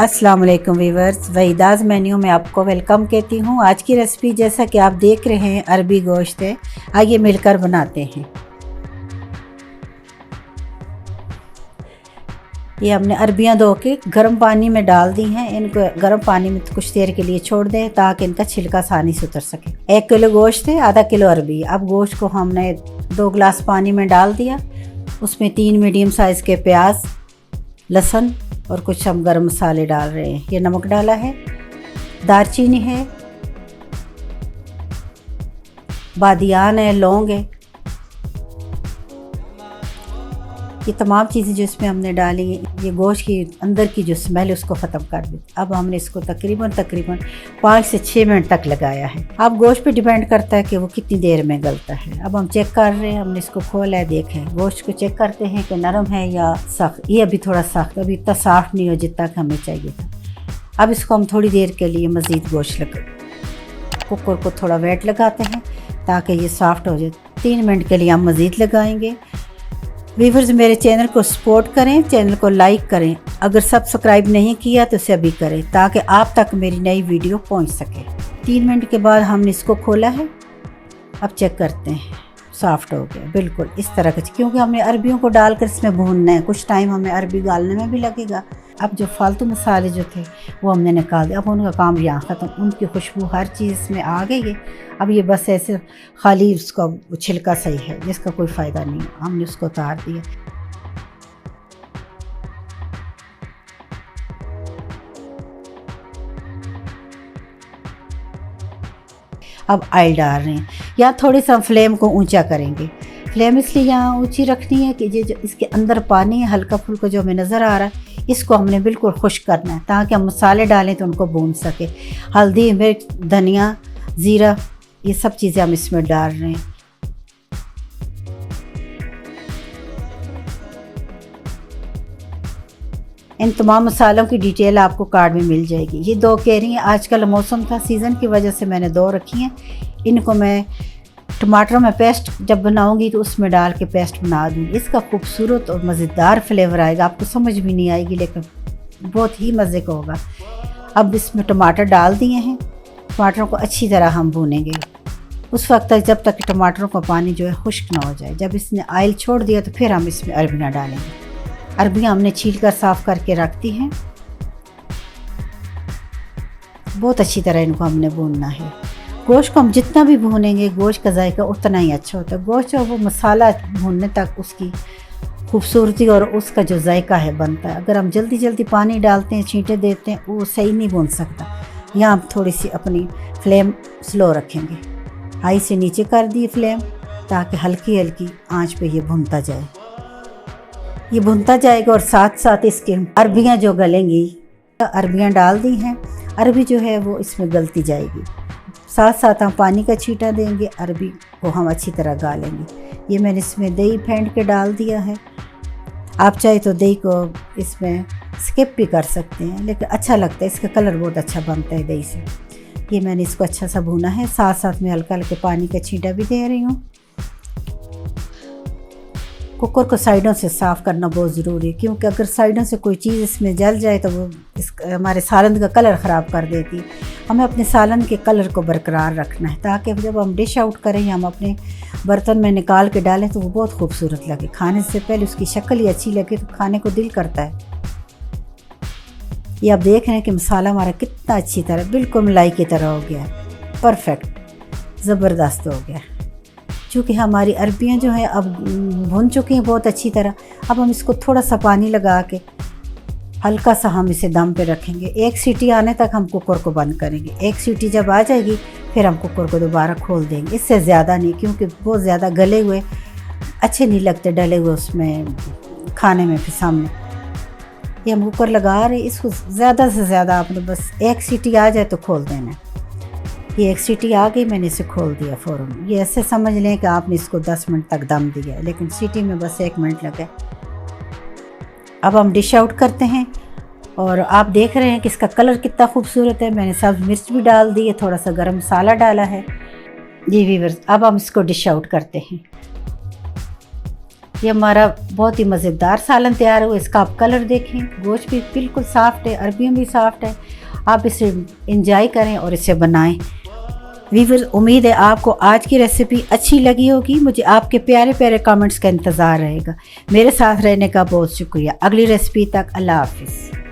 अस्सलाम वालेकुम viewers, वहीदाज़ menu में आपको वेलकम कहती हूँ। आज की रेसिपी जैसा कि आप देख रहे हैं अरबी गोश्त है। आइए मिलकर बनाते हैं। ये हमने अरबियाँ धो के गर्म पानी में डाल दी हैं। इनको गर्म पानी में कुछ देर के लिए छोड़ दें ताकि इनका छिलका आसानी से उतर सके। 1 किलो गोश्त है, आधा किलो अरबी। अब गोश्त को हमने 2 गिलास पानी में डाल दिया। उसमें 3 मीडियम साइज़ के प्याज, लहसुन और कुछ हम गरम मसाले डाल रहे हैं। ये नमक डाला है, दालचीनी है, बादियान है, लौंग है। ये तमाम चीज़ें जो इसमें हमने डाली ये गोश्त की अंदर की जो स्मेल है उसको ख़त्म कर दी। अब हमने इसको तकरीबन 5 से 6 मिनट तक लगाया है। अब गोश्त पे डिपेंड करता है कि वो कितनी देर में गलता है। अब हम चेक कर रहे हैं, हमने इसको खोला है, देखें गोश्त को चेक करते हैं कि नरम है या सख्त। ये अभी थोड़ा सख्त, अभी इतना सॉफ्ट नहीं हो जितना कि हमें चाहिए था। अब इसको हम थोड़ी देर के लिए मज़ीद गोश्त कुकर को थोड़ा वेट लगाते हैं ताकि ये सॉफ्ट हो जाए। 3 मिनट के लिए हम मज़ीद लगाएंगे। व्यूअर्स, मेरे चैनल को सपोर्ट करें, चैनल को लाइक करें। अगर सब्सक्राइब नहीं किया तो इसे अभी करें ताकि आप तक मेरी नई वीडियो पहुंच सके। 3 मिनट के बाद हमने इसको खोला है। अब चेक करते हैं, सॉफ्ट हो गया बिल्कुल इस तरह का, क्योंकि हमने अरबियों को डालकर इसमें भूनना है। कुछ टाइम हमें अरबी गालने में भी लगेगा। अब जो फालतू मसाले जो थे वो हमने निकाल दिया। अब उनका काम यहाँ ख़त्म। उनकी खुशबू हर चीज़ इसमें आ गई है। अब ये बस ऐसे खाली उसका छिलका सही है जिसका कोई फ़ायदा नहीं है। हमने उसको उतार दिया। अब ऑयल डाल रहे हैं। यहाँ थोड़ी सा फ्लेम को ऊंचा करेंगे। फ्लेम इसलिए यहाँ ऊंची रखनी है कि ये जो इसके अंदर पानी है हल्का फुल्का जो हमें नज़र आ रहा है, इसको हमने बिल्कुल खुश्क करना है ताकि हम मसाले डालें तो उनको भून सके। हल्दी, मिर्च, धनिया, ज़ीरा, ये सब चीज़ें हम इसमें डाल रहे हैं। इन तमाम मसालों की डिटेल आपको कार्ड में मिल जाएगी। ये 2 कैरी हैं। आजकल मौसम था, सीज़न की वजह से मैंने 2 रखी हैं। इनको मैं टमाटरों में पेस्ट जब बनाऊंगी तो उसमें डाल के पेस्ट बना दूँगी। इसका खूबसूरत और मज़ेदार फ्लेवर आएगा। आपको समझ भी नहीं आएगी लेकिन बहुत ही मज़े का होगा। अब इसमें टमाटर डाल दिए हैं। टमाटरों को अच्छी तरह हम भूनेंगे उस वक्त तक जब तक टमाटरों का पानी जो है खुश्क ना हो जाए। जब इसने ऑयल छोड़ दिया तो फिर हम इसमें अरबियाँ डालेंगे। अरबियाँ हमने छील कर साफ़ करके रख दी हैं। बहुत अच्छी तरह इनको हमने भूनना है। गोश्त को हम जितना भी भूनेंगे गोश्त का जायका उतना ही अच्छा होता है। गोश्त और वो मसाला भूनने तक उसकी खूबसूरती और उसका जो जायका है बनता है। अगर हम जल्दी जल्दी पानी डालते हैं, छींटे देते हैं, वो सही नहीं भून सकता। यहाँ हम थोड़ी सी अपनी फ्लेम स्लो रखेंगे। हाई से नीचे कर दी फ्लेम ताकि हल्की हल्की आंच पे ये भुनता जाए। ये भुनता जाएगा और साथ साथ इसके अरबियाँ जो गलेंगी, अरबियाँ डाल दी हैं। अरबी जो है वो इसमें गलती जाएगी। साथ साथ हम पानी का छींटा देंगे, अरबी को हम अच्छी तरह गालेंगे। ये मैंने इसमें दही फेंट के डाल दिया है। आप चाहे तो दही को इसमें स्किप भी कर सकते हैं लेकिन अच्छा लगता है, इसका कलर बहुत अच्छा बनता है दही से। ये मैंने इसको अच्छा सा भूना है। साथ साथ में हल्का हल्का पानी का छींटा भी दे रही हूँ। कुकर को साइडों से साफ़ करना बहुत ज़रूरी है क्योंकि अगर साइडों से कोई चीज़ इसमें जल जाए तो वो हमारे सालन का कलर ख़राब कर देती है। हमें अपने सालन के कलर को बरकरार रखना है ताकि जब हम डिश आउट करें या हम अपने बर्तन में निकाल के डालें तो वो बहुत खूबसूरत लगे। खाने से पहले उसकी शक्ल ही अच्छी लगे तो खाने को दिल करता है। ये आप देख रहे हैं कि मसाला हमारा कितना अच्छी तरह बिल्कुल मलाई की तरह हो गया है। परफेक्ट, ज़बरदस्त हो गया। चूँकि हमारी अरबियाँ जो है अब भुन चुकी हैं बहुत अच्छी तरह। अब हम इसको थोड़ा सा पानी लगा के हल्का सा हम इसे दम पे रखेंगे। 1 सीटी आने तक हम कुकर को बंद करेंगे। 1 सीटी जब आ जाएगी फिर हम कुकर को दोबारा खोल देंगे। इससे ज़्यादा नहीं, क्योंकि बहुत ज़्यादा गले हुए अच्छे नहीं लगते, डले हुए उसमें खाने में फिर सामने। ये हम कुकर लगा रहे, इसको ज़्यादा से ज़्यादा आपने बस 1 सीटी आ जाए तो खोल देना। ये 1 सीटी आ गई, मैंने इसे खोल दिया फ़ौरन। ये ऐसे समझ लें कि आपने इसको 10 मिनट तक दम दिया है लेकिन सीटी में बस 1 मिनट लगे। अब हम डिश आउट करते हैं और आप देख रहे हैं कि इसका कलर कितना खूबसूरत है। मैंने सब्ज़ मिर्च भी डाल दी है, थोड़ा सा गरम मसाला डाला है। जी व्यूअर्स, अब हम इसको डिश आउट करते हैं। ये हमारा बहुत ही मज़ेदार सालन तैयार हुआ। इसका आप कलर देखें, गोश्त भी बिल्कुल सॉफ्ट है, अरबियों भी सॉफ्ट है। आप इसे इंजॉय करें और इसे बनाएं। वीवर्स, उम्मीद है आपको आज की रेसिपी अच्छी लगी होगी। मुझे आपके प्यारे प्यारे कमेंट्स का इंतज़ार रहेगा। मेरे साथ रहने का बहुत शुक्रिया। अगली रेसिपी तक अल्लाह हाफिज़।